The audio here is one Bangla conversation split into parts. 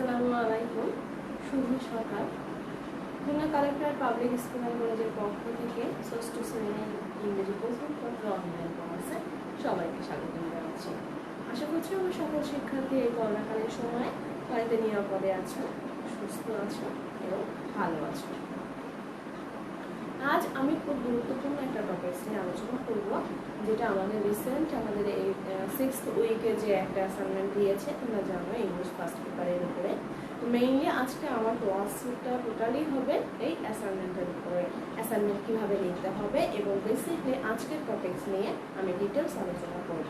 আসসালামু আলাইকুম, শুভ সকাল। Khulna collector public school and কলেজের পক্ষ থেকে ষষ্ঠ শ্রেণীর ইংরেজি প্রথম পত্র অনলাইন ক্লাসে সবাইকে স্বাগত জানাচ্ছি। আশা করছি আমার সকল শিক্ষার্থী এই করোনাকালীন সময়ে বাড়িতে নিরাপদে আছো, সুস্থ আছো এবং ভালো আছো। আজ আমি খুব গুরুত্বপূর্ণ একটা টপিক নিয়ে আলোচনা করব, যেটা আমাদের রিসেন্ট আমাদের এই 6th উইকে যে একটা অ্যাসাইনমেন্ট দিয়েছে, তোমরা জানো ইংলিশ ফার্স্ট পেপারের উপরে। মেইনলি আজকে আমার ক্লাসটা টোটালি হবে এই অ্যাসাইনমেন্টের উপরে, অ্যাসাইনমেন্ট কীভাবে লিখতে হবে এবং বেসিকলি আজকের টপিকস নিয়ে আমি ডিটেলস আলোচনা করব।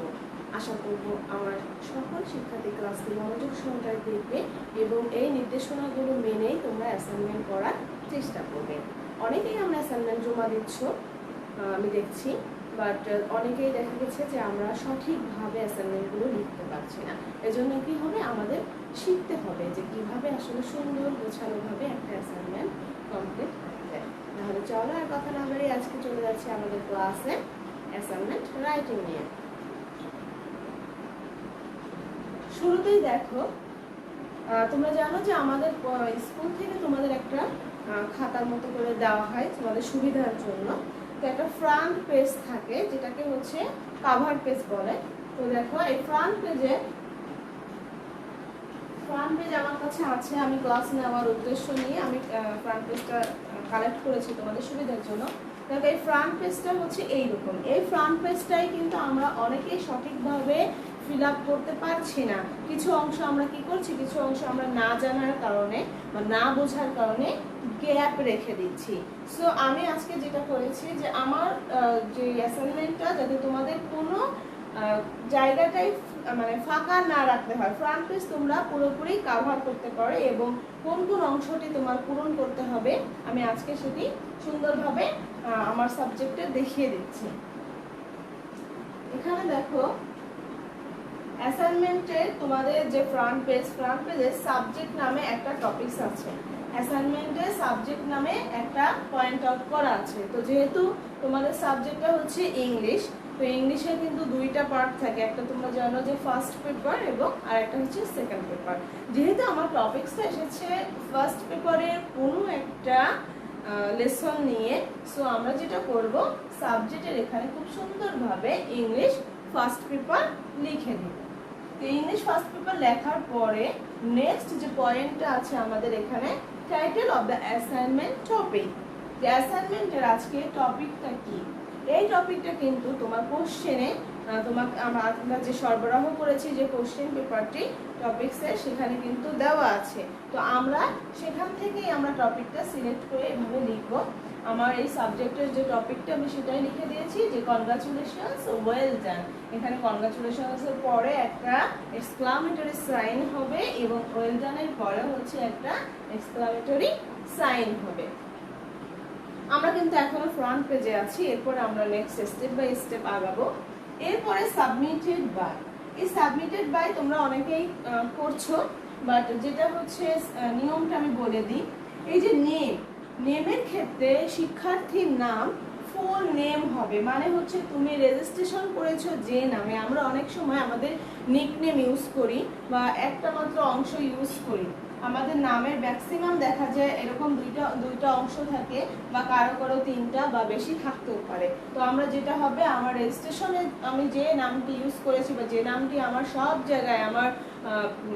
আশা করব আমার সকল শিক্ষার্থী ক্লাসটি মনোযোগ সহকারে দেখবে এবং এই নির্দেশনাগুলো মেনেই তোমরা অ্যাসাইনমেন্ট করার চেষ্টা করবে। অনেকেই আমরা অ্যাসাইনমেন্ট জমা দিচ্ছ, আমি দেখছি, বাট অনেকেই দেখা গেছে যে আমরা সঠিকভাবে অ্যাসাইনমেন্টগুলো লিখতে পারছি না। এজন্য কি হবে, আমাদের শিখতে হবে যে কিভাবে আসলে সুন্দর গোছানোভাবে একটা অ্যাসাইনমেন্ট কমপ্লিট করতে যায়। তাহলে চলো আর কথা না বাড়িয়ে আজকে চলে যাচ্ছি আমাদের ক্লাসে অ্যাসাইনমেন্ট রাইটিং নিয়ে। শুরুতেই দেখো, তোমরা জানো যে আমাদের স্কুল থেকে তোমাদের একটা খাতার মতো করে দেওয়া হয় তোমাদের সুবিধার জন্য। তো একটা ফ্রন্ট পেজ থাকে, যেটাকে হচ্ছে কভার পেজ বলে। তো দেখো এই ফ্রন্ট পেজ আমার কাছে আছে, আমি ক্লাস নেওয়ার উদ্দেশ্য নিয়ে আমি ফ্রন্ট পেজটা কালেক্ট করেছি তোমাদের সুবিধার জন্য। দেখো এই ফ্রন্ট পেজটা হচ্ছে এইরকম। এই ফ্রন্ট পেজটাই কিন্তু আমরা অনেকেই সঠিকভাবে ফিল আপ করতে পারছি না। কিছু অংশ আমরা কি করছি, কিছু অংশ আমরা না জানার কারণে বা না বোঝার কারণে গ্যাপ রেখে দিচ্ছি। সো আমি আজকে যেটা করেছি যে আমার যে অ্যাসাইনমেন্টটা যাতে তোমাদের কোনো জায়গাটাই মানে ফাঁকা না রাখতে হয়, ফ্রন্ট পেজ তোমরা পুরোপুরি কাভার করতে পারো এবং কোন কোন অংশটি তোমার পূরণ করতে হবে আমি আজকে সেটি সুন্দরভাবে আমার সাবজেক্টে দেখিয়ে দিচ্ছি। এখানে দেখো অ্যাসাইনমেন্টে তোমাদের যে ফ্রন্ট পেজে সাবজেক্ট নামে একটা টপিকস আছে। অ্যাসাইনমেন্টে সাবজেক্ট নামে একটা পয়েন্ট আউট করা আছে। তো যেহেতু তোমাদের সাবজেক্টটা হচ্ছে ইংলিশ, তো ইংলিশে কিন্তু দুইটা পার্ট থাকে, একটা তোমরা জানো যে ফার্স্ট পেপার এবং আর একটা হচ্ছে সেকেন্ড পেপার। যেহেতু আমার টপিকসটা এসেছে ফার্স্ট পেপারের কোনো একটা লেসন নিয়ে, সো আমরা যেটা করব সাবজেক্টের এখানে খুব সুন্দরভাবে ইংলিশ ফার্স্ট পেপার লিখে দিব। তো ইংলিশ ফার্স্ট পেপার লেখার পরে নেক্সট যে পয়েন্টটা আছে আমাদের এখানে, title of the assignment topic. যে অ্যাসাইনমেন্টের আজকে টপিকটা কি, এই টপিকটা কিন্তু তোমার কোশ্চেনে তোমাকে আমরা যে সরবরাহ করেছি যে কোশ্চেন পেপারটি টপিকসে সেখানে কিন্তু দেওয়া আছে। তো আমরা সেখান থেকেই আমরা টপিকটা সিলেক্ট করে এভাবে লিখব। আমার এই সাবজেক্টের যে টপিকটা আমি সেটাই লিখে দিয়েছি যে কনগ্রাচুলেশনস ওয়েল ডান। এখানে কনগ্রাচুলেশনস এর পরে একটা এক্সক্লামেটরি সাইন হবে এবং ওয়েল ডানের পরে হচ্ছে একটা এক্সক্লামেটরি সাইন হবে। আমরা কিন্তু এখনো ফ্রন্ট পেজে আছি, এরপরে আমরা নেক্সট স্টেপ বাই স্টেপ আগাবো। এরপরে সাবমিটেড বাই। এই সাবমিটেড বাই তোমরা অনেকেই করছো, বাট যেটা হচ্ছে নিয়মটা আমি বলে দিই। এই যে নেমের ক্ষেত্রে শিক্ষার্থীর নাম ফুল নেম হবে, মানে হচ্ছে তুমি রেজিস্ট্রেশন করেছো যে নামে। আমরা অনেক সময় আমাদের নিকনেম ইউজ করি বা একটা মাত্র অংশ ইউজ করি। আমাদের নামের ম্যাক্সিমাম দেখা যায় এরকম দুইটা অংশ থাকে বা কারো কারো তিনটা বা বেশি থাকতেও পারে। তো আমরা যেটা হবে, আমার রেজিস্ট্রেশনে আমি যে নামটি ইউজ করেছি বা যে নামটি আমার সব জায়গায় আমার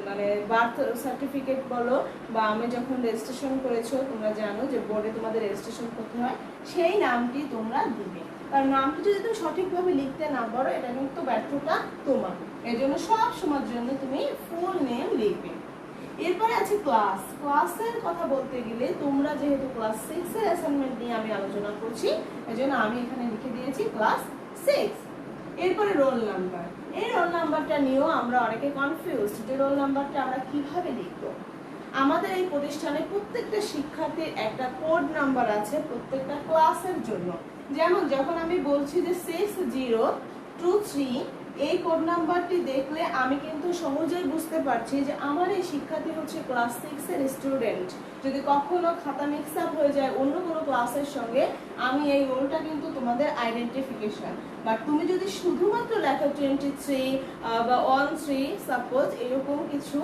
মানে বার্থ সার্টিফিকেট বলো বা আমি যখন রেজিস্ট্রেশন করেছো, তোমরা জানো যে বোর্ডে তোমাদের রেজিস্ট্রেশন করতে হয়, সেই নামটি তোমরা দিবে। কারণ নামটি যদি তুমি সঠিকভাবে লিখতে না পারো, এটা কিন্তু ব্যর্থতা তোমার। এর জন্য সব সময়ের জন্য তুমি ফুল নেম লিখবে। এরপরে আছে ক্লাসের কথা বলতে গেলে তোমরা যেহেতু ক্লাস 6 এর অ্যাসাইনমেন্ট নিয়ে আমি আলোচনা করছি, এজন্য আমি এখানে লিখে দিয়েছি ক্লাস 6। এরপরে রোল নাম্বার। এই রোল নাম্বারটা নিয়েও আমরা অনেকে কনফিউজড যে রোল নাম্বারটা আমরা কিভাবে লিখব। আমাদের এই প্রতিষ্ঠানে প্রত্যেকটা শিক্ষার্থীর একটা কোড নাম্বার আছে প্রত্যেকটা ক্লাসের জন্য। যেমন যখন আমি বলছি যে 6023, এই কোড নাম্বারটি দেখলে আমি কিন্তু সহজেই বুঝতে পারছি যে আমার এই শিক্ষার্থী হচ্ছে ক্লাস 6 এর স্টুডেন্ট। যদি কখনো খাতা মিক্স আপ হয়ে যায় অন্য কোনো ক্লাসের সঙ্গে, আমি এই রোলটা কিন্তু তোমাদের আইডেন্টিফিকেশন। বাট তুমি যদি শুধুমাত্র লেখো 23 বা 13 সাপোজ, এরকম কিছু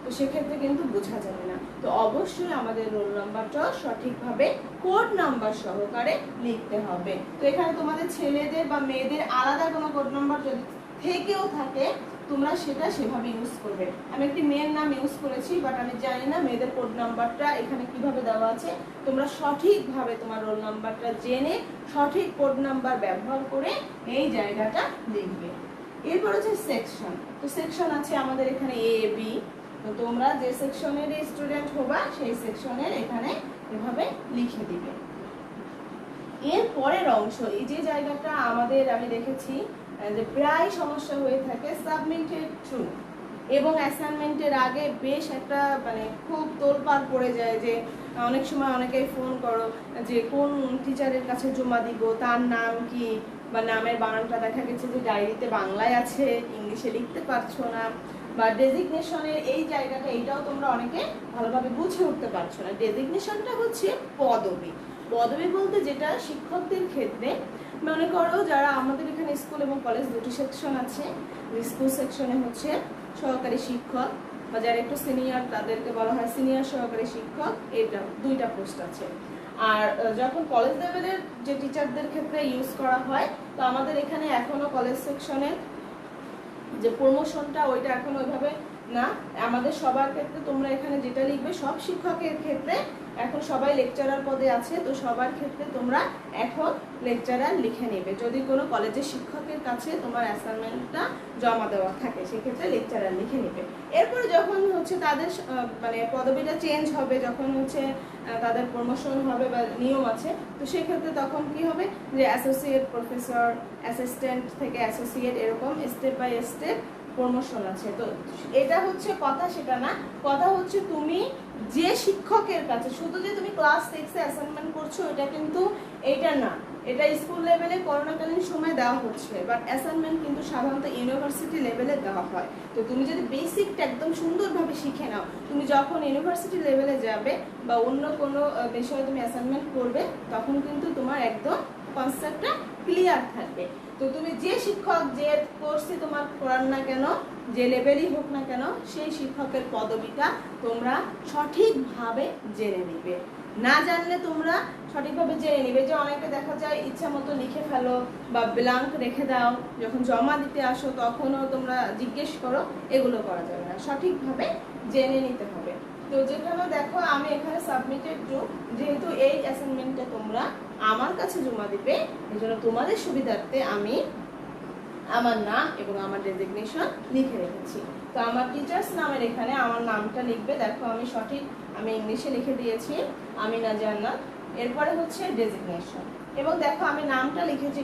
তো সেক্ষেত্রে কিন্তু বোঝা যাবে না। তো অবশ্যই আমাদের রোল নাম্বারটা সঠিকভাবে কোড নাম্বার সহকারে লিখতে হবে। তো এখানে তোমাদের ছেলেদের বা মেয়েদের আলাদা কোনো কোড নাম্বার যদি থেকেও থাকে তোমরা সেটা সেভাবে ইউজ করবে। আমি একটি মেয়ের নাম ইউজ করেছি, বাট আমি জানি না মেয়েদের কোড নাম্বারটা এখানে কিভাবে দেওয়া আছে। তোমরা সঠিকভাবে তোমার রোল নাম্বারটা জেনে সঠিক কোড নাম্বার ব্যবহার করে এই জায়গাটা লিখবে। এরপর হচ্ছে সেকশন। তো সেকশন আছে আমাদের এখানে এ বি। তো তোমরা যে সেকশনের স্টুডেন্ট হবা সেই সেকশনের এখানে এভাবে লিখে দিবে। এর পরের অংশ, এই যে জায়গাটা আমাদের আমি দেখেছি যে প্রায় সমস্যা হয়ে থাকে সাবমিটেড ট্রু এবং অ্যাসাইনমেন্টের আগে বেশ একটা মানে খুব তোলপাড় পড়ে যায় যে অনেক সময় অনেকেই ফোন করো যে কোন টিচারের কাছে জমা দিব, তার নাম কি, বা নামের বানানটা দেখা গেছে যে ডায়েরিতে বাংলায় আছে ইংলিশে লিখতে পারছো না, বা ডেজিগনেশনের এই জায়গাটা এটাও তোমরা অনেকে ভালোভাবে বুঝে উঠতে পারছো না। ডেজিগনেশনটা হচ্ছে পদবি। পদবি বলতে যেটা শিক্ষকদের ক্ষেত্রে মনে করো যারা আমাদের এখানে স্কুল এবং কলেজ দুটি সেকশন আছে, স্কুল সেকশনে হচ্ছে সহকারী শিক্ষক বা যারা একটু সিনিয়র তাদেরকে বলা হয় সিনিয়র সহকারী শিক্ষক, এটা দুইটা পোস্ট আছে। আর যখন কলেজ লেভেলের যে টিচারদের ক্ষেত্রে ইউজ করা হয়, তো আমাদের এখানে এখনো কলেজ সেকশনের যে প্রমোশনটা ওইটা এখন ওইভাবে না। আমাদের সবার ক্ষেত্রে তোমরা এখানে যেটা লিখবে, সব শিক্ষকের ক্ষেত্রে এখন সবাই লেকচারার পদে আছে, তো সবার ক্ষেত্রে তোমরা এখন লেকচারার লিখে নেবে। যদি কোনো কলেজের শিক্ষকের কাছে তোমার অ্যাসাইনমেন্টটা জমা দেওয়া থাকে সেক্ষেত্রে লেকচারার লিখে নেবে। এরপরে যখন হচ্ছে তাদের মানে পদবিটা চেঞ্জ হবে, যখন হচ্ছে তাদের প্রমোশন হবে বা নিয়ম আছে, তো সেক্ষেত্রে তখন কি হবে যে অ্যাসোসিয়েট প্রফেসর, অ্যাসিস্ট্যান্ট থেকে অ্যাসোসিয়েট, এরকম স্টেপ বাই স্টেপ প্রমোশন আছে। তো এটা হচ্ছে কথা, সেটা না। কথা হচ্ছে তুমি যে শিক্ষকের কাছে, শুধু যে তুমি ক্লাস 6 এ অ্যাসাইনমেন্ট করছো এটা কিন্তু এইটা না, এটা স্কুল লেভেলে করোনাকালীন সময় দেওয়া হচ্ছে, বাট অ্যাসাইনমেন্ট কিন্তু সাধারণত ইউনিভার্সিটি লেভেলে দেওয়া হয়। তো তুমি যদি বেসিকটা একদম সুন্দরভাবে শিখে নাও, তুমি যখন ইউনিভার্সিটি লেভেলে যাবে বা অন্য কোনো বিষয়ে তুমি অ্যাসাইনমেন্ট করবে, তখন কিন্তু তোমার একদম কনসেপ্টটা ক্লিয়ার থাকবে। তো তুমি যে শিক্ষক যে কোর্সই তোমার করার না কেন, যে লেভেলই হোক না কেন, সেই শিক্ষকের পদবিটা তোমরা সঠিকভাবে জেনে নিবে। না জানলে তোমরা সঠিকভাবে জেনে নিবে। যে অনেকে দেখা যায় ইচ্ছা মতো লিখে ফেলো বা ব্ল্যাঙ্ক রেখে দাও, যখন জমা দিতে আসো তখনও তোমরা জিজ্ঞেস করো, এগুলো করা যাবে না, সঠিকভাবে জেনে নিতে হবে। তো যেখানে দেখো আমি এখানে সাবমিটেড টু, যেহেতু এই অ্যাসাইনমেন্টটা তোমরা আমার কাছে জমা দিবে, এই জন্য তোমাদের সুবিধার্থে আমি আমার নাম এবং আমার ডেজিগনেশন লিখে রেখেছি। তো আমার টিচার্স নামের এখানে আমার নামটা লিখবে। দেখো আমি সঠিক, আমি ইংলিশে লিখে দিয়েছি আমিনা জান্নাত। এরপরে হচ্ছে ডেজিগনেশন, এবং দেখো আমি নামটা লিখেছি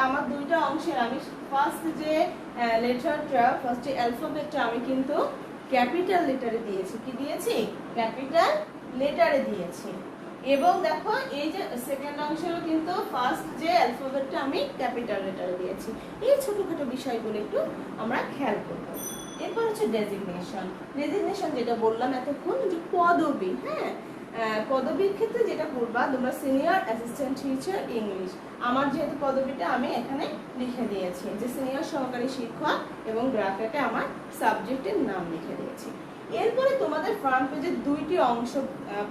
আমার দুইটা অংশের। আমি ফার্স্ট যে লেটারটা, ফার্স্ট অ্যালফাবেটটা আমি কিন্তু ক্যাপিটাল লেটারে দিয়েছি। কি দিয়েছি? ক্যাপিটাল লেটারে দিয়েছি। এবং দেখো এই যে সেকেন্ড অংশেরও কিন্তু ফার্স্ট যে অ্যালফাবেটটা আমি ক্যাপিটাল লেটারে দিয়েছি। এই ছোটখাটো বিষয়গুলো একটু আমরা খেয়াল করব। এরপর হচ্ছে ডেজিগনেশন। ডেজিগনেশন যেটা বললাম এতক্ষণ, যে পদবি। হ্যাঁ, পদবীর ক্ষেত্রে যেটা করবা তোমরা সিনিয়র অ্যাসিস্ট্যান্ট টিচার ইংলিশ। আমার যেহেতু পদবিটা আমি এখানে লিখে দিয়েছি যে সিনিয়র সহকারী শিক্ষক, এবং ব্র্যাকেটে আমার সাবজেক্টের নাম লিখে দিয়েছি। এরপরে তোমাদের ফ্রন্ট পেজে দুইটি অংশ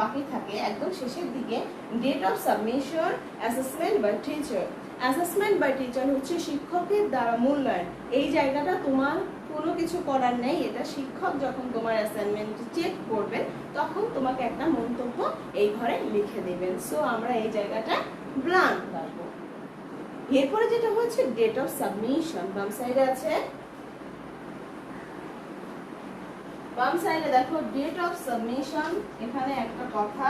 বাকি থাকে একদম শেষের দিকে, date of submission, assessment by teacher. Assessment by teacher হচ্ছে শিক্ষকের দ্বারা মূল্যায়ন। এই জায়গাটা তোমার কোনো কিছু করার নেই, এটা শিক্ষক যখন তোমার অ্যাসাইনমেন্ট চেক করবে তখন তোমাকে একটা মন্তব্য এই ঘরে লিখে দেবেন। সো আমরা এই জায়গাটা ব্ল্যাঙ্ক রাখবো। এরপরে যেটা হচ্ছে ডেট অফ সাবমিশন, বাম সাইডে আছে, বাম সাইডে দেখো ডেট অফ সাবমিশন, এখানে একটা কথা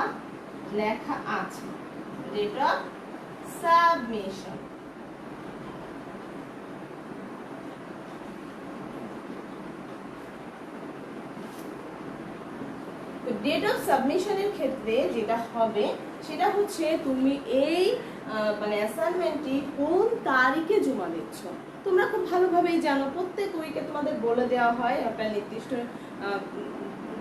লেখা আছে, date of submission. Date of সাবমিশনের ক্ষেত্রে যেটা হবে সেটা হচ্ছে তুমি এই মানে অ্যাসাইনমেন্টটি কোন তারিখে জমা দিচ্ছ। তোমরা খুব ভালোভাবেই জানো, প্রত্যেক উইকে তোমাদের বলে দেওয়া হয় একটা নির্দিষ্ট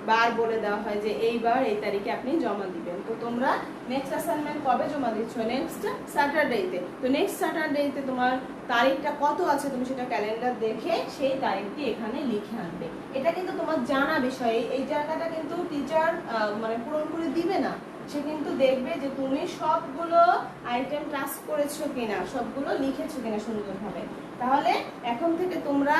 বার বলে দেওয়া হয় যে এইবার এই তারিখে আপনি জমা দিবেন। তো তোমরা নেক্সট অ্যাসাইনমেন্ট কবে জমা দিচ্ছ? নেক্সট স্যাটারডেতে। তো নেক্সট স্যাটারডেতে তোমার তারিখটা কত আছে তুমি সেটা ক্যালেন্ডার দেখে সেই তারিখটি এখানে লিখে আনবে। এটা কিন্তু তোমার জানা বিষয়, এই জায়গাটা কিন্তু টিচার মানে পূরণ করে দিবে না, সে কিন্তু দেখবে যে তুমি সবগুলো আইটেম টাস্ক করেছো কিনা, সবগুলো লিখেছো কিনা সুন্দরভাবে। তাহলে এখন থেকে তোমরা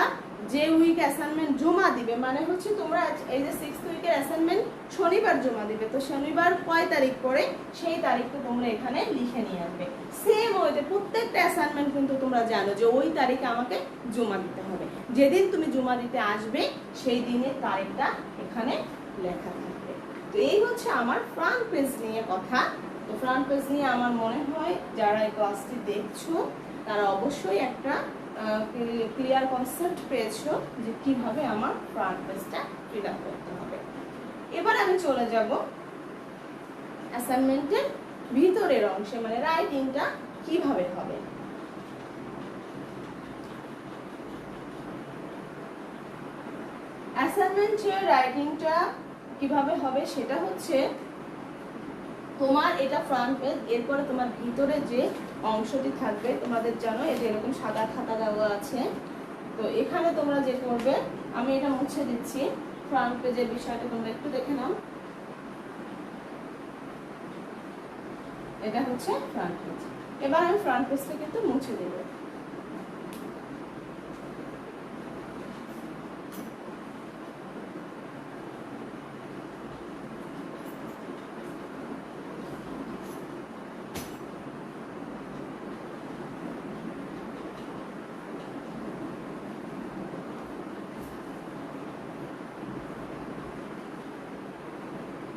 যে উইক অ্যাসাইনমেন্ট জমা দিবে, মানে হচ্ছে তোমরা এই যে 6th উইকের অ্যাসাইনমেন্ট শনিবার জমা দিবে, তো শনিবার কয় তারিখ পরে সেই তারিখটা তোমরা এখানে লিখে নিয়ে আসবে। সেম ওইতে প্রত্যেকটা অ্যাসাইনমেন্ট কিন্তু তোমরা জানো যে ওই তারিখে আমাকে জমা দিতে হবে, যেদিন তুমি জমা দিতে আসবে সেই দিনের তারিখটা এখানে লেখা থাকবে। তো এই হচ্ছে আমার ফ্রন্ট পেজ নিয়ে কথা। তো ফ্রন্ট পেজ নিয়ে আমার মনে হয় যারা এই ক্লাসটি দেখছো তারা অবশ্যই একটা ক্লিয়ার কনসেপ্ট পেয়েছো যে কিভাবে আমার ফ্রন্ট পেজটা ফিল আপ করতে হবে। এবার আমি চলে যাব অ্যাসাইনমেন্টের ভিতরের অংশে, মানে রাইটিংটা কিভাবে হবে। অ্যাসাইনমেন্টের রাইটিংটা কিভাবে হবে সেটা হচ্ছে তোমার এটা ফ্রন্ট পেজ, এরপরে তোমার ভিতরে যে অংশটি থাকবে তোমাদের জানো এটা এরকম সাদা খাতা দেওয়া আছে। তো এখানে তোমরা যে করবে, আমি এটা মুছে দিচ্ছি, ফ্রন্ট পেজের বিষয়টা তোমরা একটু দেখে নাও। এটা হচ্ছে ফ্রন্ট পেজ। এবার আমি ফ্রন্ট পেজটা কিন্তু মুছে দেব।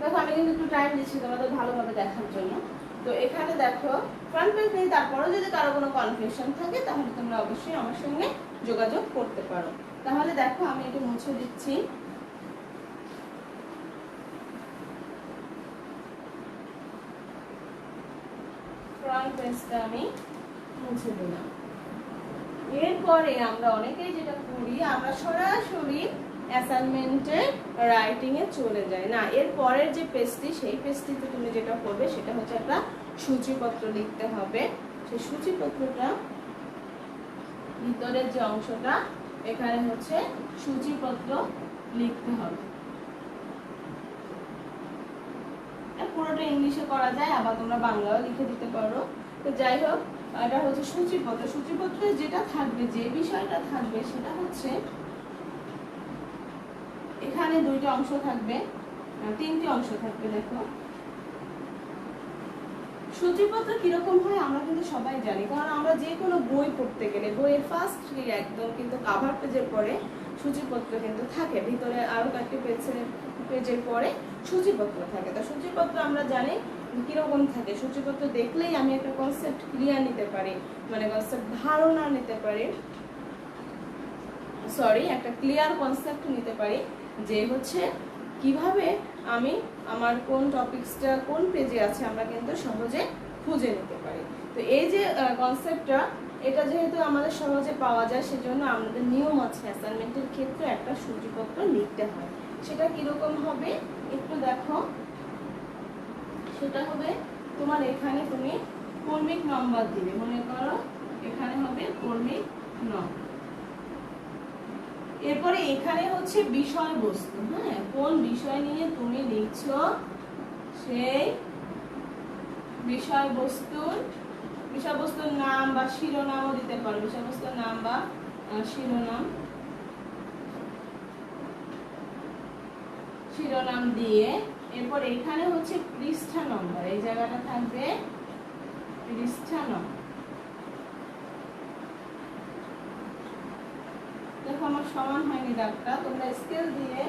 দেখো আমি কিন্তু একটু টাইম দিচ্ছি তোমাদের ভালোভাবে দেখার জন্য। তো এখানে দেখো ফ্রন্ট পেজ নেই, তারপরেও যদি কারো কোনো কনফিউশন থাকে তাহলে তোমরা অবশ্যই আমার সঙ্গে যোগাযোগ করতে পারো। তাহলে দেখো আমি এটা মুছে দিচ্ছি। ফ্রন্ট পেজটা আমি মুছে দিলাম। এরপরে আমরা অনেকেই যেটা করি, আমরা সরাসরি অ্যাসাইনমেন্টের রাইটিং এ চলে যাই না, এর পরের যে পেজটি সেই পেজটিতে তুমি যেটা করবে সেটা হচ্ছে একটা সূচিপত্র লিখতে হবে। সেই সূচিপত্রটা ভিতরের যে অংশটা এখানে হচ্ছে সূচিপত্র লিখতে হবে। পুরোটা ইংলিশে করা যায়, আবার তোমরা বাংলাও লিখে দিতে পারো। তো যাই হোক, এটা হচ্ছে সূচিপত্র। সূচিপত্রে যেটা থাকবে, যে বিষয়টা থাকবে সেটা হচ্ছে এখানে দুইটা অংশ থাকবে, তিনটি অংশ থাকবে। দেখো সূচিপত্র কিরকম হয় আমরা কিন্তু সবাই জানি, কারণ আমরা যে কোনো বই পড়তে গেলে বইয়ের ফার্স্ট একদম কিন্তু কাভার পেজের পরে সূচিপত্র কিন্তু থাকে, ভিতরে আরো কয়েকটি পেজের পরে সূচিপত্র থাকে। তো সূচিপত্র আমরা জানি কিরকম থাকে। সূচিপত্র দেখলেই আমি একটা কনসেপ্ট ক্লিয়ার নিতে পারি, মানে কনসেপ্ট ধারণা নিতে পারি, একটা ক্লিয়ার কনসেপ্ট নিতে পারি যে হচ্ছে কিভাবে আমি আমার কোন টপিকসটা কোন পেজে আছে আমরা কিন্তু সহজে খুঁজে নিতে পারি। তো এই যে কনসেপ্টটা, এটা যেহেতু আমাদের সহজে পাওয়া যায় সেজন্য আমাদের নিয়ম আছে অ্যাসাইনমেন্টের ক্ষেত্রে একটা সূচিপত্র লিখতে হয়। সেটা কিরকম হবে একটু দেখো। সেটা হবে তোমার এখানে তুমি কর্মিক নম্বর দিবে, মনে করো এখানে হবে কর্মিক নম্বর। এরপরে এখানে হচ্ছে বিষয়বস্তু, হ্যাঁ কোন বিষয় নিয়ে তুমি লিখছো সেই বিষয়বস্তুর নাম বা শিরোনামও দিতে পারো, বিষয়বস্তুর নাম বা শিরোনাম দিয়ে এরপর এখানে হচ্ছে পৃষ্ঠা নম্বর, এই জায়গাটা থাকবে পৃষ্ঠা নম্বর। দেখো আমার সমান হয়নি দাগটা, তোমরা স্কেল দিয়ে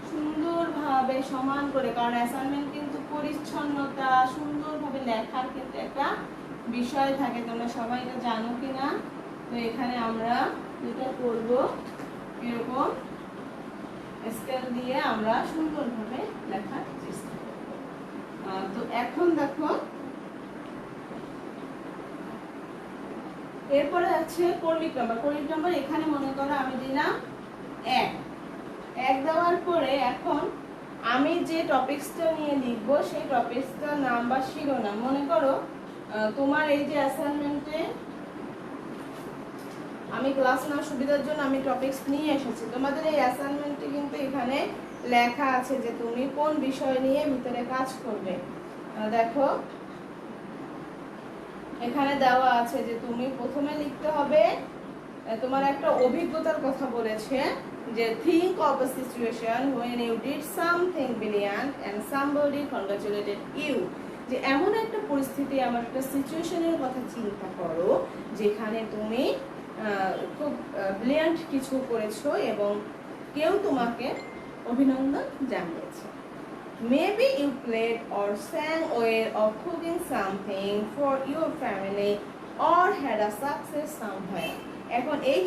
সুন্দরভাবে সমান করে, কারণ অ্যাসাইনমেন্ট কিন্তু পরিচ্ছন্নতা সুন্দরভাবে লেখার ক্ষেত্রে একটা বিষয় থাকে, তোমরা সবাই এটা জানো কিনা। তো এখানে আমরা যেটা করব এরকম স্কেল দিয়ে আমরা সুন্দরভাবে লেখার চেষ্টা করব। তো এখন দেখো এরপরে আছে কর্মিক নাম্বার। কর্মিক নাম্বার এখানে মনে করো আমি দিলাম 1 দেওয়ার পরে এখন আমি যে টপিকসটা নিয়ে লিখবো সেই টপিকসটার নাম বা শিরোনাম, মনে করো তোমার এই যে অ্যাসাইনমেন্টে আমি ক্লাস নেওয়ার সুবিধার জন্য আমি টপিকস নিয়ে এসেছি। তোমাদের এই অ্যাসাইনমেন্টে কিন্তু এখানে লেখা আছে যে তুমি কোন বিষয় নিয়ে ভিতরে কাজ করবে। দেখো এখানে দেওয়া আছে যে তুমি প্রথমে লিখতে হবে, তোমার একটা অভিজ্ঞতার কথা বলেছে যে think of a situation when you did something brilliant and somebody congratulated you। যে এমন একটা পরিস্থিতি, এমন একটা সিচুয়েশনের কথা চিন্তা করো যেখানে তুমি খুব ব্রিলিয়ান্ট কিছু করেছো এবং কেউ তোমাকে অভিনন্দন জানিয়েছে। Maybe you played or sang well or cooking something for your family or had a success somewhere। এখন এই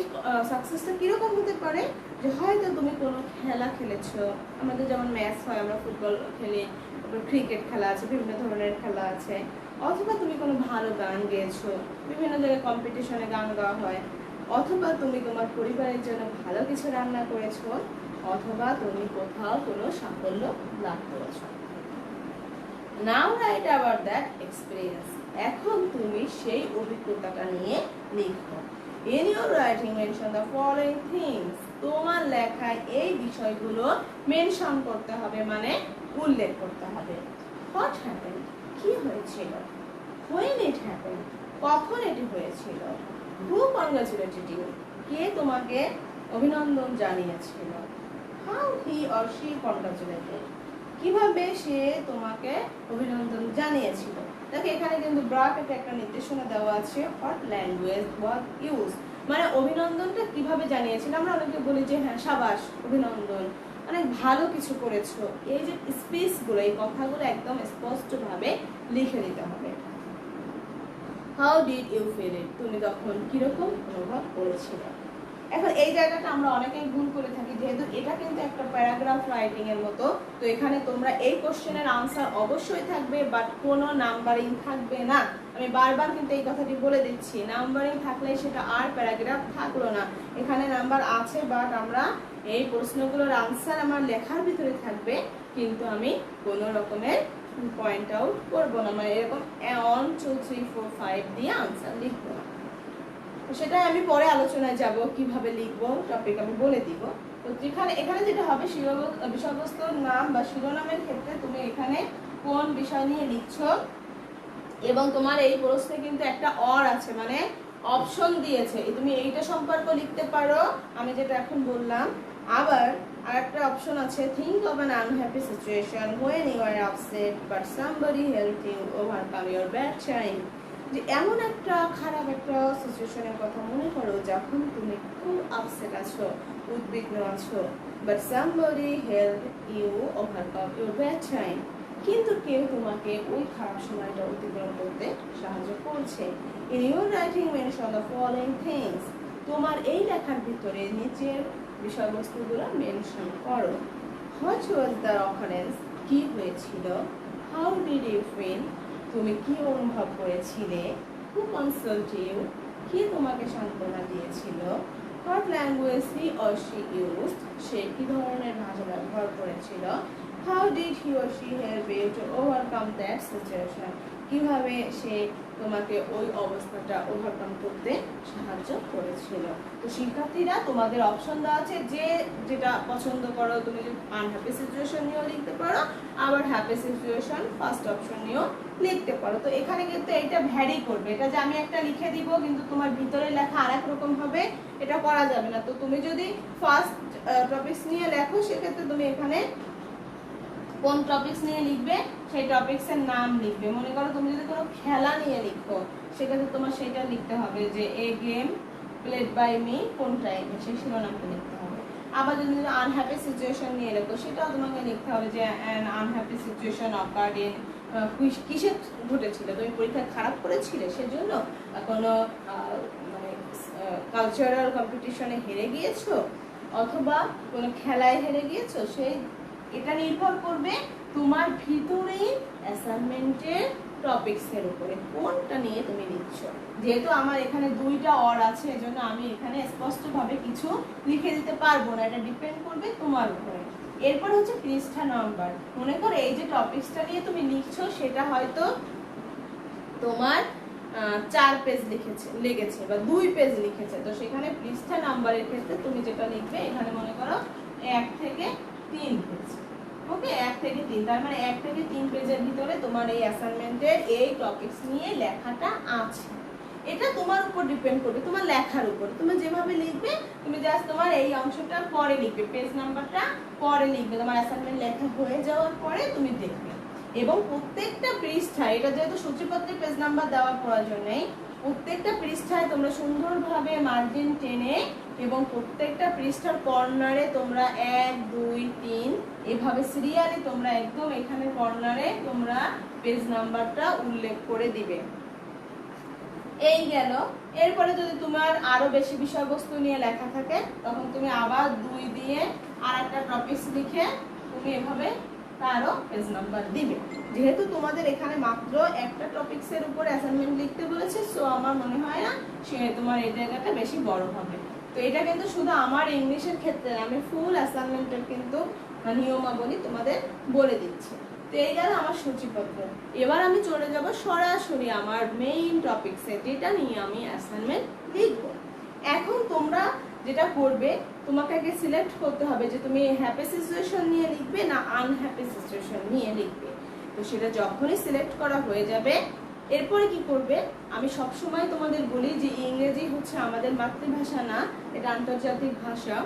সাকসেসটা কিরকম হতে পারে, যে হয়তো তুমি কোনো খেলা খেলেছো, আমাদের যেমন ম্যাচ হয়, আমরা ফুটবল খেলি, তারপর ক্রিকেট খেলা আছে, বিভিন্ন ধরনের খেলা আছে, অথবা তুমি কোনো ভালো গান গেয়েছো, বিভিন্ন জায়গায় কম্পিটিশনে গান গাওয়া হয়, অথবা তুমি তোমার পরিবারের জন্য ভালো কিছু রান্না করেছো, অথবা তুমি কোথাও কোনো সাফল্য লাভ করেছো। নাও রাইট অ্যাবাউট দ্যাট এক্সপিরিয়েন্স। এখন তুমি সেই অভিজ্ঞতাটা নিয়ে লিখো। In your writing mention the following things। তোমার লেখায় এই বিষয়গুলো মেনশন করতে হবে, মানে উল্লেখ করতে হবে। What happened? কি হয়েছিল? When it happened? কখন এটি হয়েছিল? Who congratulated you? কে তোমাকে অভিনন্দন জানিয়েছিল? How he or she congratulated? কিভাবে সে তোমাকে অভিনন্দন জানিয়েছিল। দেখো এখানে কিন্তু ব্র্যাকেটে একটা নির্দেশনা দেওয়া আছে, what language was used, মানে অভিনন্দনটা কিভাবে জানিয়েছিল। আমরা অনেকে বলি যে হ্যাঁ সাবাস, অভিনন্দন, অনেক ভালো কিছু করেছো। এই যে স্পিচগুলো, এই কথাগুলো একদম স্পষ্টভাবে লিখে দিতে হবে। How did you feel it? তুমি তখন কিরকম অনুভব করেছিলে। এখন এই জায়গাটা আমরা অনেকেই ভুল করে থাকি, যেহেতু এটা কিন্তু একটা প্যারাগ্রাফ রাইটিং এর মতো, তো এখানে তোমরা এই কোশ্চেনের আনসার অবশ্যই থাকবে, বাট কোনো নাম্বারিং থাকবে না। আমি বারবার কিন্তু এই কথাটি বলে দিচ্ছি, নাম্বারিং থাকলে সেটা আর প্যারাগ্রাফ থাকলো না। এখানে নাম্বার আছে, বাট আমরা এই প্রশ্নগুলোর আনসার আমার লেখার ভিতরে থাকবে, কিন্তু আমি কোনো রকমের পয়েন্ট আউট করবো না, মানে এরকম 1 2 3 4 5 দিয়ে আনসার লিখবো না। সেটা আমি পরে আলোচনায় যাব, কিভাবে লিখবো টপিক আমি বলে দিব। তো এখানে যেটা হবে, বিষয়বস্তুর নাম বা শিরোনামের ক্ষেত্রে তুমি এখানে কোন বিষয় নিয়ে লিখছো, এবং তোমার এই প্রশ্নে কিন্তু একটা অর আছে, মানে অপশন দিয়েছে, তুমি এইটা সম্পর্ক লিখতে পারো, আমি যেটা এখন বললাম। আবার আরেকটা অপশন আছে, think of an unhappy situation when you are upset but somebody helped you overcome your bad time। যে এমন একটা খারাপ একটা সিচুয়েশনের কথা মনে করো যখন তুমি খুব আপসেট আছো, উদ্বিগ্ন আছো, but somebody help you overcome your bad time, কিন্তু কেউ তোমাকে ওই খারাপ সময়টা অতিক্রম করতে সাহায্য করছে। In your writing mention the following things. তোমার এই লেখার ভিতরে নিচের বিষয়বস্তুগুলো মেনশন করো। What was the occurrence? কি হয়েছিল? How did you feel? তুমি কি অনুভব করেছিলে? হু কনসোলড ইউ? কে তোমাকে সান্ত্বনা দিয়েছিল? What language he or she used? সে কি ধরনের ভাষা ব্যবহার করেছিল? How did he or she help you to overcome that situation? কিভাবে সে তোমাকে ওই অবস্থাটা ওভারকাম করতে সাহায্য করেছিল। তো শিক্ষার্থীরা, তোমাদের অপশন দেওয়া আছে, যে যেটা পছন্দ করো, তুমি আনহ্যাপি সিচুয়েশন নিয়েও লিখতে পারো, আবার হ্যাপি সিচুয়েশন ফার্স্ট অপশন নিয়েও লিখতে পারো। তো এখানে কিন্তু এইটা ভ্যারি করবে, এটা যে আমি একটা লিখে দিব কিন্তু তোমার ভিতরে লেখা আরেক রকম হবে, এটা করা যাবে না। তো তুমি যদি ফার্স্ট টপিকস নিয়ে লেখো, সেক্ষেত্রে তুমি এখানে কোন টপিকস নিয়ে লিখবে সেই টপিকসের নাম লিখবে। মনে করো তুমি যদি কোনো খেলা নিয়ে লিখো, সেক্ষেত্রে তোমার সেটা লিখতে হবে যে এ গেম প্লেড বাই মি, কোন টাইমে, সেই শিরোনামটা লিখতে হবে। আবার যদি আনহ্যাপি সিচুয়েশন নিয়ে লেখো, সেটাও তোমাকে লিখতে হবে যে an unhappy situation occurred in, কিসে ঘটেছিল, তুমি পরীক্ষায় খারাপ করেছিলে সেজন্য, কোনো মানে কালচারাল কম্পিটিশনে হেরে গিয়েছো, অথবা কোনো খেলায় হেরে গিয়েছো, সেই এটা নির্ভর করবে তোমার ভিতরে অ্যাসাইনমেন্টের টপিকসের উপরে কোনটা নিয়ে তুমি লিখছো। যেহেতু আমার এখানে দুইটা অর আছে, এজন্য আমি এখানে স্পষ্টভাবে কিছু লিখে দিতে পারবো না, এটা ডিপেন্ড করবে তোমার উপরে। এরপর হচ্ছে পৃষ্ঠা নাম্বার। মনে করো এই যে টপিকসটা নিয়ে তুমি লিখছো সেটা হয়তো তোমার 4 পেজ লেগেছে বা 2 পেজ লিখেছে, তো সেখানে পৃষ্ঠা নাম্বারের ক্ষেত্রে তুমি যেটা লিখবে এখানে মনে করো 1 থেকে 3 পেজ। ওকে, 1 থেকে 3, তার মানে 1 থেকে 3 পেজের ভিতরে তোমার এই অ্যাসাইনমেন্টের এই টপিকস নিয়ে লেখাটা আছে। এটা তোমার উপর ডিপেন্ড করবে, তোমার লেখার উপর। তুমি যেভাবে লিখবে, তুমি জাস্ট তোমার এই অংশটা পরে লিখবে, পেজ নাম্বারটা পরে লিখবে, তোমার অ্যাসাইনমেন্ট লেখা হয়ে যাওয়ার পরে তুমি দেখবে। এবং প্রত্যেকটা পৃষ্ঠায়, এটা যেহেতু সূচিপত্রে পেজ নাম্বার দেওয়ার প্রয়োজন নেই, প্রত্যেকটা পৃষ্ঠায় তোমরা সুন্দরভাবে মার্জিন টেনে এবং প্রত্যেকটা পৃষ্ঠার কর্নারে তোমরা 1 2 3 এভাবে সিরিয়ালি তোমরা একদম এখানে কর্নারে তোমরা পেজ নাম্বারটা উল্লেখ করে দিবে। এই গেল। এরপরে যদি তোমার আরো বেশি বিষয়বস্তু নিয়ে লেখা থাকে তখন তুমি আবার 2 দিয়ে আর একটা টপিকস লিখে তুমি এভাবে তারও পেজ নাম্বার দিবে। যেহেতু তোমাদের এখানে মাত্র একটা টপিকসের উপর অ্যাসাইনমেন্ট লিখতে বলেছে, সো আমার মনে হয় না সে তোমার এই জায়গাটা বেশি বড় হবে। তো এটা কিন্তু শুধু আমার ইংলিশের ক্ষেত্রে, আমি ফুল অ্যাসাইনমেন্টের কিন্তু নিয়মাবলী তোমাদের বলে দিচ্ছি। তো এই গেল আমার সূচিপত্র। এবার আমি চলে যাব সরাসরি আমার মেইন টপিকসে, যেটা নিয়ে আমি অ্যাসাইনমেন্ট লিখব। এখন তোমরা যেটা করবে, তোমাকে আগে সিলেক্ট করতে হবে যে তুমি হ্যাপি সিচুয়েশন নিয়ে লিখবে না আনহ্যাপি সিচুয়েশন নিয়ে লিখবে। তো সেটা যখনই সিলেক্ট করা হয়ে যাবে, এরপরে কি করবে, আমি সব সময় তোমাদের বলি যে ইংরেজি হচ্ছে আমাদের মাতৃভাষা না, এটা আন্তর্জাতিক ভাষা।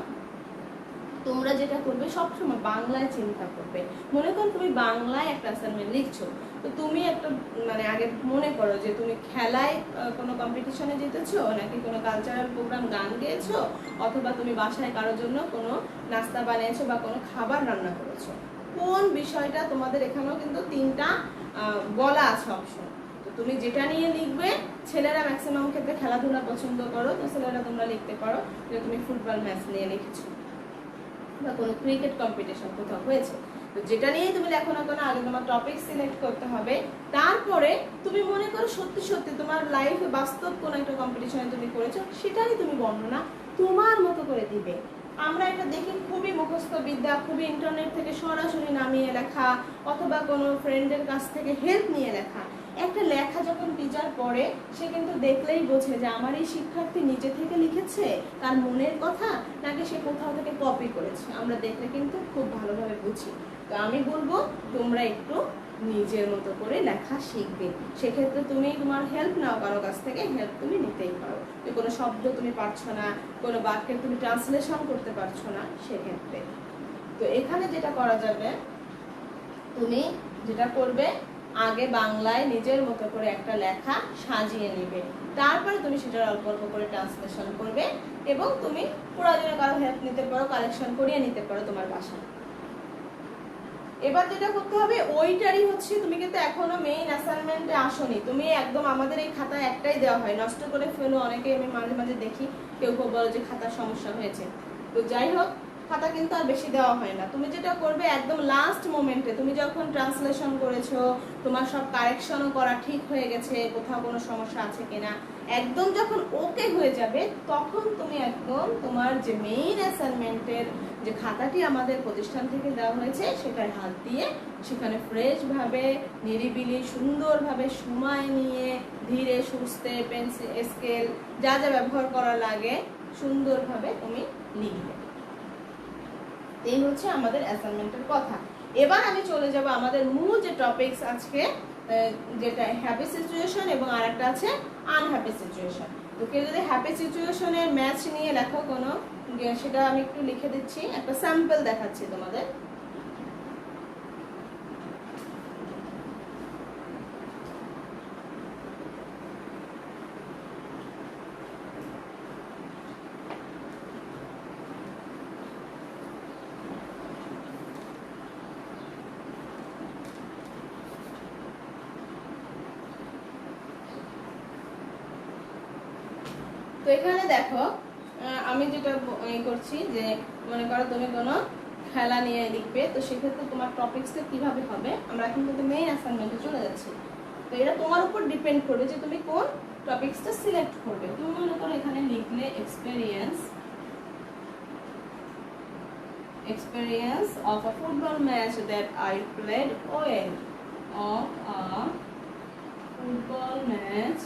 তোমরা যেটা করবে সবসময় বাংলায় চিন্তা করবে। মনে করো তুমি বাংলায় একটা অ্যাসাইনমেন্ট লিখছো, তো তুমি একটা মানে আগে মনে করো যে তুমি খেলায় কোনো কম্পিটিশনে জিতেছো, নাকি কোনো কালচারাল প্রোগ্রাম গান গেয়েছো, অথবা তুমি বাসায় কারোর জন্য কোনো নাস্তা বানিয়েছো বা কোনো খাবার রান্না করেছো। কোন বিষয়টা তোমাদের এখানেও কিন্তু 3টা বলা আছে অপশন। তো তুমি যেটা নিয়ে লিখবে, ছেলেরা ম্যাক্সিমাম ক্ষেত্রে খেলাধুলা পছন্দ করো, তো ছেলেরা তোমরা লিখতে পারো যে তুমি ফুটবল ম্যাচ নিয়ে লিখেছো বা কোনো ক্রিকেট কম্পিটিশন কোথাও হয়েছে। তো যেটা নিয়েই তুমি লেখো না কেন, আগে তোমার টপিক সিলেক্ট করতে হবে। তারপরে তুমি মনে করো সত্যি সত্যি তোমার লাইফে বাস্তব কোনো একটা কম্পিটিশনে তুমি করেছো, সেটাই তুমি বর্ণনা তোমার মতো করে দিবে। আমরা এটা দেখি খুবই মুখস্থ বিদ্যা, খুবই ইন্টারনেট থেকে সরাসরি নামিয়ে লেখা অথবা কোনো ফ্রেন্ডের কাছ থেকে হেল্প নিয়ে লেখা। একটা লেখা যখন টিচার পড়ে, সে কিন্তু দেখলেই বোঝে যে আমার এই শিক্ষার্থী নিজে থেকে লিখেছে তার মনের কথা, নাকি সে কোথাও থেকে কপি করেছে। আমরা দেখলে কিন্তু খুব ভালোভাবে বুঝি। তো আমি বলবো তোমরা একটু নিজের মতো করে লেখা শিখবে। সেক্ষেত্রে তুমি তোমার হেল্প নাও কারো কাছ থেকে, হেল্প তুমি নিতেই পারো। যে কোনো শব্দ তুমি পারছো না, কোনো বাক্যের তুমি ট্রান্সলেশন করতে পারছো না, সেক্ষেত্রে তো এখানে যেটা করা যাবে, তুমি যেটা করবে, আগে বাংলায় নিজের মতো করে একটা লেখা সাজিয়ে নেবে, তারপরে তুমি সেটার অল্প অল্প করে ট্রান্সলেশন করবে এবং তুমি প্রয়োজনে কারো হেল্প নিতে পারো, কালেকশন করিয়ে নিতে পারো তোমার বাসায়। এবার যেটা করতে হবে ওইটারই হচ্ছে, তুমি কিন্তু এখনো মেইন অ্যাসাইনমেন্টে আসোনি, তুমি একদম আমাদের এই খাতায় একটাই দেওয়া হয়, নষ্ট করে ফেলো অনেকে, আমি মাঝে মাঝে দেখি কেউ কেউ বলে যে খাতার সমস্যা হয়েছে। তো যাই হোক, খাতা কিন্তু আর বেশি দেওয়া হয় না। তুমি যেটা করবে একদম লাস্ট মোমেন্টে, তুমি যখন ট্রান্সলেশন করেছো, তোমার সব কারেকশনও করা ঠিক হয়ে গেছে, কোথাও কোনো সমস্যা আছে কিনা একদম যখন ওকে হয়ে যাবে, তখন তুমি একদম তোমার যে মেইন অ্যাসাইনমেন্টের যে খাতাটি আমাদের প্রতিষ্ঠান থেকে দেওয়া হয়েছে সেটার হাত দিয়ে সেখানে ফ্রেশভাবে নিরিবিলি সুন্দরভাবে সময় নিয়ে ধীরে সুস্থে পেন্সিল স্কেল যা যা ব্যবহার করা লাগে সুন্দরভাবে তুমি লিখবে। এই হচ্ছে আমাদের অ্যাসাইনমেন্টের কথা। এবার আমি চলে যাব আমাদের মূল যে টপিকস আজকে, যেটা হ্যাপি সিচুয়েশন এবং আরেকটা আছে আনহ্যাপি সিচুয়েশন। তো কেউ যদি হ্যাপি সিচুয়েশনের ম্যাচ নিয়ে লেখো কোনো, সেটা আমি একটু লিখে দিচ্ছি, একটা স্যাম্পল দেখাচ্ছি তোমাদের। তো এখানে দেখো, আমি যেটা করছি যে মনে করো তুমি কোনো খেলা নিয়ে লিখবে, তো সেক্ষেত্রে তোমার টপিকসটা কিভাবে হবে, আমরা এখন কিন্তু মেইন অ্যাসাইনমেন্টে চলে যাচ্ছি। তো এটা তোমার উপর ডিপেন্ড করবে যে তুমি কোন টপিকসটা সিলেক্ট করবে। তুমি মনে করো এখানে লিখলে experience of a football match that I played well. Of a football match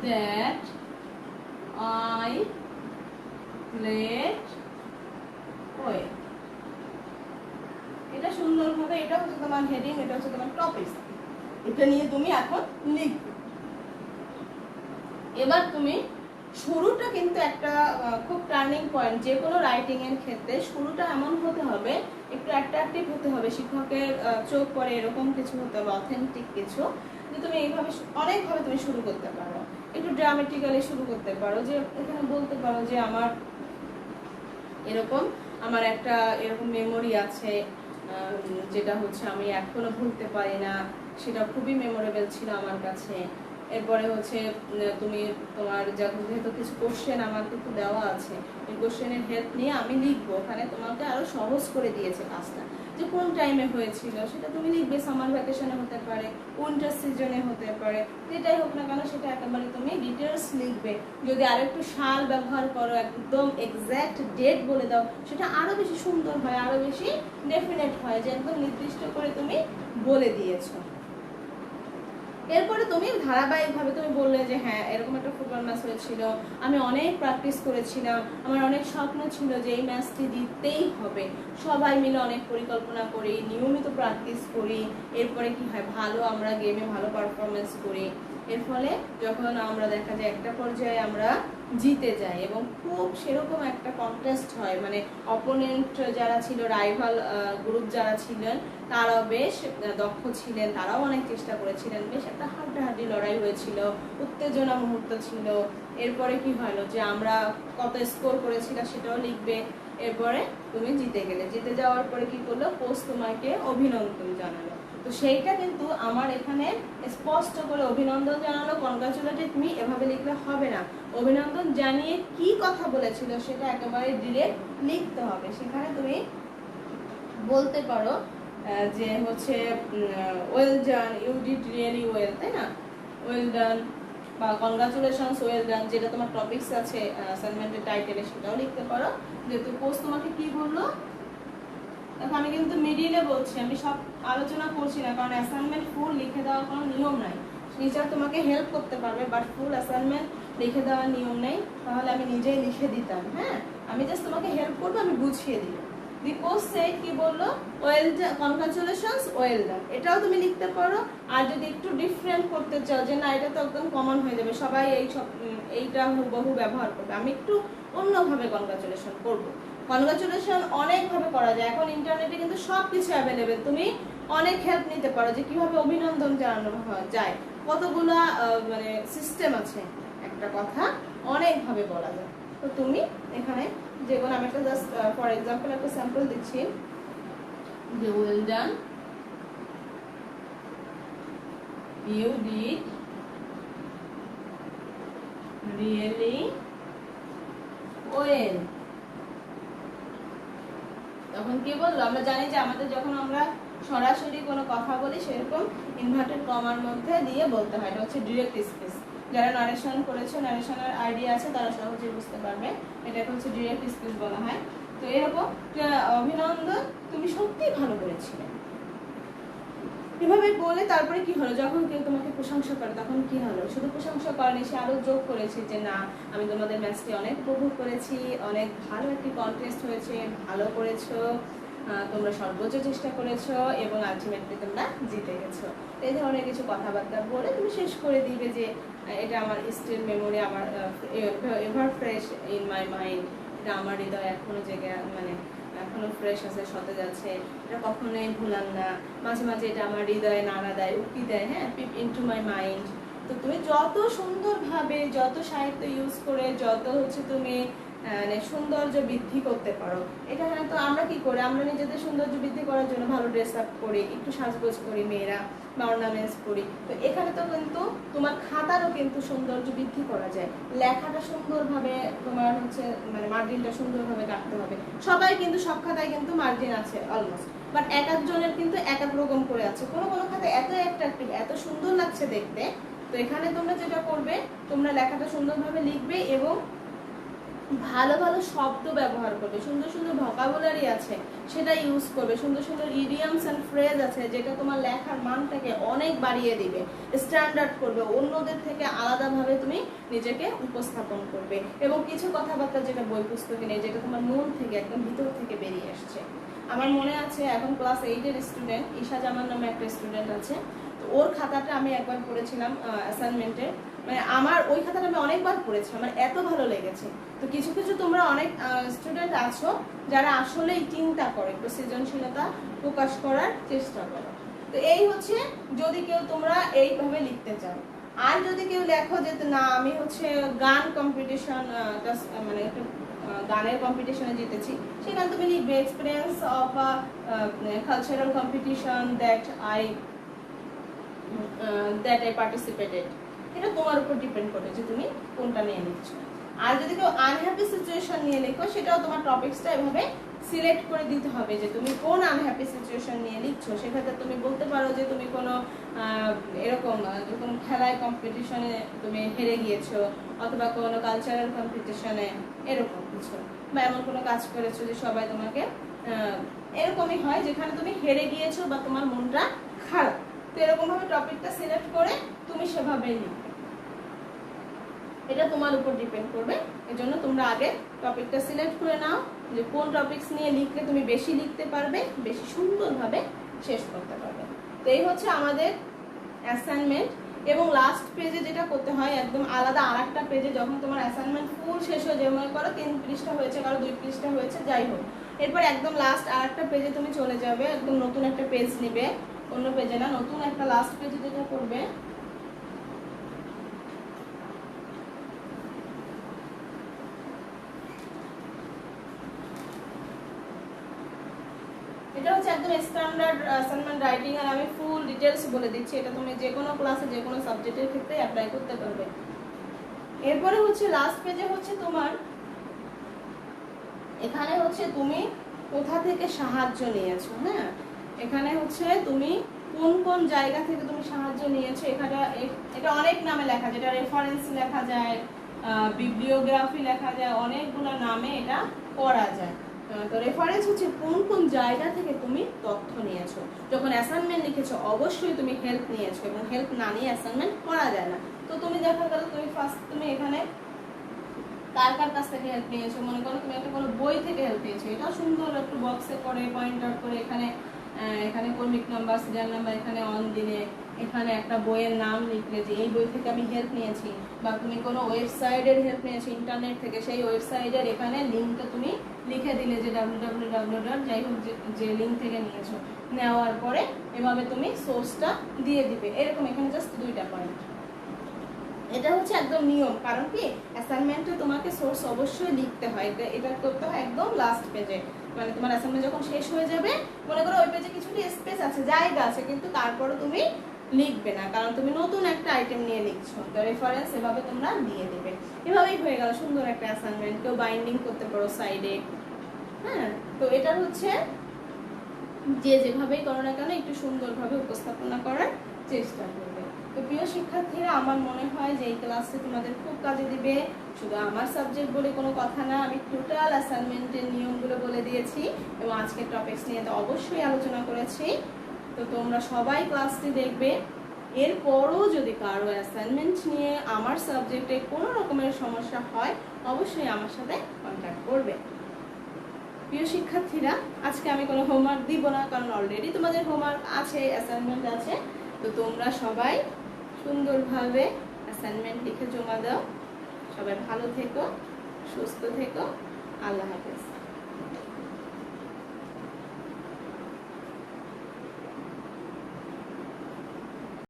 that I played well. এটা সুন্দরভাবে, এটা হচ্ছে তোমার হেডিং, এটা হচ্ছে তোমার টপিক। এটা নিয়ে তুমি এখন লিখবে। এবার তুমি শুরুটা কিন্তু একটা খুব টার্নিং পয়েন্ট, যে কোনো রাইটিং এর ক্ষেত্রে শুরুটা এমন হতে হবে, একটু অ্যাট্রাকটিভ হতে হবে, শিক্ষকের চোখ পড়ে এরকম কিছু হতে হবে, অথেন্টিক কিছু, যে তুমি এইভাবে অনেকভাবে তুমি শুরু করতে পারো। একটু ড্রামেটিক্যালি শুরু করতে পারো, যে এখানে বলতে পারো যে আমার একটা এরকম মেমোরি আছে, যেটা হচ্ছে আমি এখনো ভুলতে পারি না, সেটা খুবই মেমোরেবল ছিল আমার কাছে। এরপরে হচ্ছে তুমি তোমার যেহেতু কিছু কোশ্চেন আমার কিন্তু দেওয়া আছে, এই কোশ্চেনের হেল্প নিয়ে আমি লিখবো। ওখানে তোমাকে আরো সহজ করে দিয়েছে কাজটা, যে কোন টাইমে হয়েছিল সেটা তুমি লিখবে। সামার ভ্যাকেশনে হতে পারে, উইন্টার সিজনে হতে পারে, যেটাই হোক না কেন সেটা একেবারে তুমি ডিটেলস লিখবে। যদি আরেকটু সাল ব্যবহার করো, একদম এক্স্যাক্ট ডেট বলে দাও, সেটা আরো বেশি সুন্দর হয়, আরো বেশি ডেফিনেট হয়, যে একদম নির্দিষ্ট করে তুমি বলে দিয়েছো। এরপরে তুমি ধারাবাহিকভাবে তুমি বললে যে হ্যাঁ এরকম একটা ফুটবল ম্যাচ হয়েছিল, আমি অনেক প্র্যাকটিস করেছিলাম, আমার অনেক স্বপ্ন ছিল যে এই ম্যাচটি জিততেই হবে, সবাই মিলে অনেক পরিকল্পনা করি, নিয়মিত প্র্যাকটিস করি, এরপরে কি হয় ভালো আমরা গেমে ভালো পারফরমেন্স করি। এর ফলে যখন আমরা দেখা যায় একটা পর্যায়ে আমরা জিতে যাই, এবং খুব সেরকম একটা কন্টেস্ট হয়, মানে অপোনেন্ট যারা ছিল, রাইভাল গ্রুপ যারা ছিলেন, তারাও বেশ দক্ষ ছিলেন, তারাও অনেক চেষ্টা করেছিলেন, বেশ একটা হাড্ডাহাড্ডি লড়াই হয়েছিল, উত্তেজনা মুহূর্ত ছিল। এরপরে কি হলো যে আমরা কত স্কোর করেছিলাম সেটাও লিখবে। এরপরে তুমি জিতে গেলে, জিতে যাওয়ার পরে কি করলো, কোচ তোমাকে অভিনন্দন জানালো। তো সেইটা কিন্তু আমার এখানে স্পষ্ট করে অভিনন্দন জানালো, কনগ্রাচুলেটেড মি এভাবে লিখলে হবে না, অভিনন্দন জানিয়ে কি কথা বলেছিল সেটা একেবারে ডিরেক্ট লিখতে হবে। সেখানে তুমি বলতে পারো যে হচ্ছে well done, you did really well, তাই না, ওয়েল ডান, বা কনগ্রাচুলেশনস, ওয়েল ডান, যেটা তোমার টপিকস আছে অ্যাসাইনমেন্টের টাইটেলে সেটাও লিখতে পারো। যেহেতু কোচ তোমাকে কি বললো, দেখো আমি কিন্তু মিডিলে বলছি, আমি সব আলোচনা করছি না, কারণ অ্যাসাইনমেন্ট ফুল লিখে দেওয়ার কোনো নিয়ম নাই। টিচার তোমাকে হেল্প করতে পারবে, বাট ফুল অ্যাসাইনমেন্ট লিখে দেওয়ার নিয়ম নেই, তাহলে আমি নিজেই লিখে দিতাম। হ্যাঁ, আমি জাস্ট তোমাকে হেল্প করবো, আমি বুঝিয়ে দিব। দি কোচ সেড কি বললো, well done, congratulations, well done, এটাও তুমি লিখতে পারো। আর যদি একটু ডিফারেন্ট করতে চাও, যে না এটা তো একদম কমন হয়ে যাবে, সবাই এইটা হুবহু ব্যবহার করবে, আমি একটু অন্যভাবে কনগ্রাচুলেশন করবো। কনগ্রাচুলেশন অনেকভাবে করা যায়, এখন ইন্টারনেটে কিন্তু সব কিছু অ্যাভেলেবেল, তুমি অনেক হেল্প নিতে পারো যে কিভাবে অভিনন্দন জানানো যায়, কতগুলা মানে সিস্টেম আছে, একটা কথা অনেকভাবে বলা যায়। তো তুমি এখানে যেগুলো, আমি একটা জাস্ট ফর এক্সাম্পল একটা স্যাম্পল দিচ্ছি, যে well done, you did really well. তখন কি বললো, আমরা জানি যে আমাদের যখন আমরা সরাসরি কোনো কথা বলি সেরকম ইনভার্টেড কমার মধ্যে দিয়ে বলতে হয়, এটা হচ্ছে ডিরেক্ট স্পিচ। যারা নারেশন করেছে, নারেশনের আইডিয়া আছে, তারা সহজে বুঝতে পারবে, এটাকে হচ্ছে ডিরেক্ট স্পিচ বলা হয়। তো এরকম অভিনন্দন, তুমি সত্যিই ভালো করেছিলে, এভাবে বলে তারপরে কি হলো, যখন কেউ তোমাকে প্রশংসা করে তখন কি হলো, শুধু প্রশংসা করেনি, সে আরো যোগ করেছে যে না আমি তোমাদের ম্যাচটি অনেক উপভোগ করেছি, অনেক ভালো একটি কন্টেস্ট হয়েছে, ভালো করেছো, তোমরা সর্বোচ্চ চেষ্টা করেছো, এবং আলটিমেটলি তোমরা জিতে গেছো। এই ধরনের কিছু কথাবার্তা বলে তুমি শেষ করে দিবে যে এটা আমার স্টিল মেমোরি, আমার ever fresh in my mind, এটা আমার হৃদয় এখনো জেগে, মানে এখনো ফ্রেশ আছে, সতেজ আছে, এটা কখনোই ভুলাম না, মাঝে মাঝে এটা আমার হৃদয়ে নাড়া দেয়, উক্তি দেয়, হ্যাঁ, পিপ ইনটু মাই মাইন্ড। তো তুমি যত সুন্দরভাবে, যত সাহিত্য ইউজ করে, যত হচ্ছে তুমি মানে সৌন্দর্য বৃদ্ধি করতে পারো, এটা তো আমরা কি করি, আমরা নিজেদের সৌন্দর্য বৃদ্ধি করার জন্য ভালো ড্রেস আপ করি, একটু সাজগোজ করি মেয়েরা, বা অর্নামেন্টস করি। তো এখানে তো কিন্তু তোমার খাতারও কিন্তু সৌন্দর্য বৃদ্ধি করা যায়, লেখাটা সুন্দরভাবে তোমার হচ্ছে মানে মার্জিনটা সুন্দরভাবে কাটতে হবে। সবাই কিন্তু সব খাতায় কিন্তু মার্জিন আছে অলমোস্ট, বাট এক একজনের কিন্তু এক এক রকম করে আছে। কোনো কোনো খাতায় এত অ্যাট্রাকটিভ, এত সুন্দর লাগছে দেখতে, তো এখানে তোমরা যেটা করবে, তোমরা লেখাটা সুন্দরভাবে লিখবে এবং ভালো ভালো শব্দ ব্যবহার করবে, সুন্দর সুন্দর ভোকাবুলারি আছে সেটা ইউজ করবে, সুন্দর সুন্দর ইডিয়ামস অ্যান্ড ফ্রেজ আছে যেটা তোমার লেখার মানটাকে অনেক বাড়িয়ে দিবে, স্ট্যান্ডার্ড করবে, অন্যদের থেকে আলাদাভাবে তুমি নিজেকে উপস্থাপন করবে। এবং কিছু কথাবার্তা যেটা বই পুস্তকে নেই, যেটা তোমার মন থেকে একদম ভিতর থেকে বেরিয়ে আসছে। আমার মনে আছে এখন ক্লাস 8-এর স্টুডেন্ট ঈশা জামান নামে একটা স্টুডেন্ট আছে, তো ওর খাতাটা আমি একবার পড়েছিলাম অ্যাসাইনমেন্টে, মানে আমার ওই খাতাটা আমি অনেকবার পড়েছি, আমার এত ভালো লেগেছে। তো কিছু কিছু তোমরা অনেক স্টুডেন্ট আছো যারা আসলেই চিন্তা করে, একটু সৃজনশীলতা প্রকাশ করার চেষ্টা করো। তো এই হচ্ছে যদি কেউ তোমরা এইভাবে লিখতে চাও। আর যদি কেউ লেখো যে না আমি হচ্ছে গান কম্পিটিশন, মানে একটা গানের কম্পিটিশনে জিতেছি, সেখানে তুমি লিখবে experience of cultural competition that I participated. এটা তোমার উপর ডিপেন্ড করে যে তুমি কোনটা নিয়ে লিখছো। আর যদি কেউ আনহ্যাপি সিচুয়েশন নিয়ে লেখো, সেটাও তোমার টপিকসটা এভাবে সিলেক্ট করে দিতে হবে যে তুমি কোন আনহ্যাপি সিচুয়েশন নিয়ে লিখছো। সেক্ষেত্রে তুমি বলতে পারো যে তুমি কোনো এরকম যখন খেলায় কম্পিটিশনে তুমি হেরে গিয়েছো, অথবা কোনো কালচারাল কম্পিটিশনে এরকম কিছু, বা এমন কোনো কাজ করেছো যে সবাই তোমাকে এরকমই হয় যেখানে তুমি হেরে গিয়েছো বা তোমার মনটা খারাপ। তো এরকম ভাবে টপিকটা সিলেক্ট করে তুমি সেভাবেই লিখবে, এটা তোমার উপর ডিপেন্ড করবে। এজন্য তোমরা আগে টপিকটা সিলেক্ট করে নাও যে কোন টপিকস নিয়ে লিখলে তুমি বেশি লিখতে পারবে, বেশি সুন্দরভাবে শেষ করতে পারবে। তো এই হচ্ছে আমাদের অ্যাসাইনমেন্ট। এবং লাস্ট পেজে যেটা করতে হয়, একদম আলাদা আরেকটা পেজে যখন তোমার অ্যাসাইনমেন্ট ফুল শেষ হয়ে যায়, মনে করো 3 পৃষ্ঠা হয়েছে, কারো 2 পৃষ্ঠা হয়েছে, যাই হোক, এরপর একদম লাস্ট আরেকটা পেজে তুমি চলে যাবে, একদম নতুন একটা পেজ নিবে, অন্য পেজে না, নতুন একটা লাস্ট পেজে যেটা করবে, এটা হচ্ছে একদম স্ট্যান্ডার্ড অ্যাসাইনমেন্ট রাইটিং, আর আমি ফুল ডিটেলস বলে দিচ্ছি, এটা তুমি যে কোনো ক্লাসে যে কোনো সাবজেক্টের ক্ষেত্রে অ্যাপ্লাই করতে পারবে। এরপরে হচ্ছে লাস্ট পেজে হচ্ছে তোমার এখানে হচ্ছে তুমি কোথা থেকে সাহায্য নিয়েছো। হ্যাঁ, এখানে হচ্ছে তুমি কোন কোন জায়গা থেকে তুমি সাহায্য নিয়েছো, এখানে এটা অনেক নামে লেখা, যেটা রেফারেন্স লেখা যায়, বিবলিওগ্রাফি লেখা যায়, অনেকগুলো নামে এটা করা যায়। তো রেফারেন্স হচ্ছে কোন কোন জায়গা থেকে তুমি তথ্য নিয়েছো। যখন অ্যাসাইনমেন্ট লিখেছো অবশ্যই তুমি হেল্প নিয়েছো, এবং হেল্প না নিয়ে অ্যাসাইনমেন্ট করা যায় না। তো তুমি দেখা গেল তুমি এখানে কার কার কাছ থেকে হেল্প নিয়েছো, মনে করো তুমি একটা কোনো বই থেকে হেল্প নিয়েছো, এটা সুন্দর একটু বক্সে করে পয়েন্ট আউট করে এখানে কর্মিক নাম্বার, সিরিয়াল নাম্বার, এখানে অন দিলে, এখানে একটা বইয়ের নাম লিখলে যে এই বই থেকে আমি হেল্প নিয়েছি, বা তুমি কোনো ওয়েবসাইটের হেল্প নিয়েছো ইন্টারনেট থেকে, সেই ওয়েবসাইটের এখানে লিঙ্কটা তুমি লিখে দিলে যে www. যাই হোক যে লিঙ্ক থেকে নিয়েছো, নেওয়ার পরে এভাবে তুমি সোর্সটা দিয়ে দিবে। এরকম এখানে জাস্ট 2টা পয়েন্ট। এটা হচ্ছে একদম নিয়ম, কারণ কি অ্যাসাইনমেন্টে তোমাকে সোর্স অবশ্যই লিখতে হয়, এটা করতে হয় একদম লাস্ট পেজে। মানে তোমার অ্যাসাইনমেন্ট যখন শেষ হয়ে যাবে, মনে করো ওই পেজে কিছুটা স্পেস আছে, জায়গা আছে, কিন্তু তারপরে তুমি লিখবে না, কারণ তুমি নতুন একটা আইটেম নিয়ে লিখছো। তো রেফারেন্স এভাবে তোমরা দিয়ে দেবে, এভাবেই হয়ে গেল সুন্দর একটা অ্যাসাইনমেন্ট। কেউ বাইন্ডিং করতে পারো সাইডে। হ্যাঁ, তো এটা হচ্ছে যে যেভাবেই করো না কেন একটু সুন্দরভাবে উপস্থাপনা করার চেষ্টা করবে। তো প্রিয় শিক্ষার্থীরা, আমার মনে হয় যে এই ক্লাসে তোমাদের খুব কাজে দিবে। শুধু আমার সাবজেক্ট বলে কোনো কথা না, আমি টোটাল অ্যাসাইনমেন্টের নিয়মগুলো বলে দিয়েছি, এবং আজকের টপিকস নিয়ে তো অবশ্যই আলোচনা করেছি। তো তোমরা সবাই ক্লাসটি দেখবে। এরপরও যদি কারো অ্যাসাইনমেন্ট নিয়ে আমার সাবজেক্টে কোনো রকমের সমস্যা হয়, অবশ্যই আমার সাথে কন্ট্যাক্ট করবে। প্রিয় শিক্ষার্থীরা, আজকে আমি কোনো হোমওয়ার্ক দিব না, কারণ অলরেডি তোমাদের হোমওয়ার্ক আছে, অ্যাসাইনমেন্ট আছে। তো তোমরা সবাই সুন্দরভাবে অ্যাসাইনমেন্ট লিখে জমা দাও। সবাই ভালো থেকো, সুস্থ থেকো। আল্লাহ হাফেজ।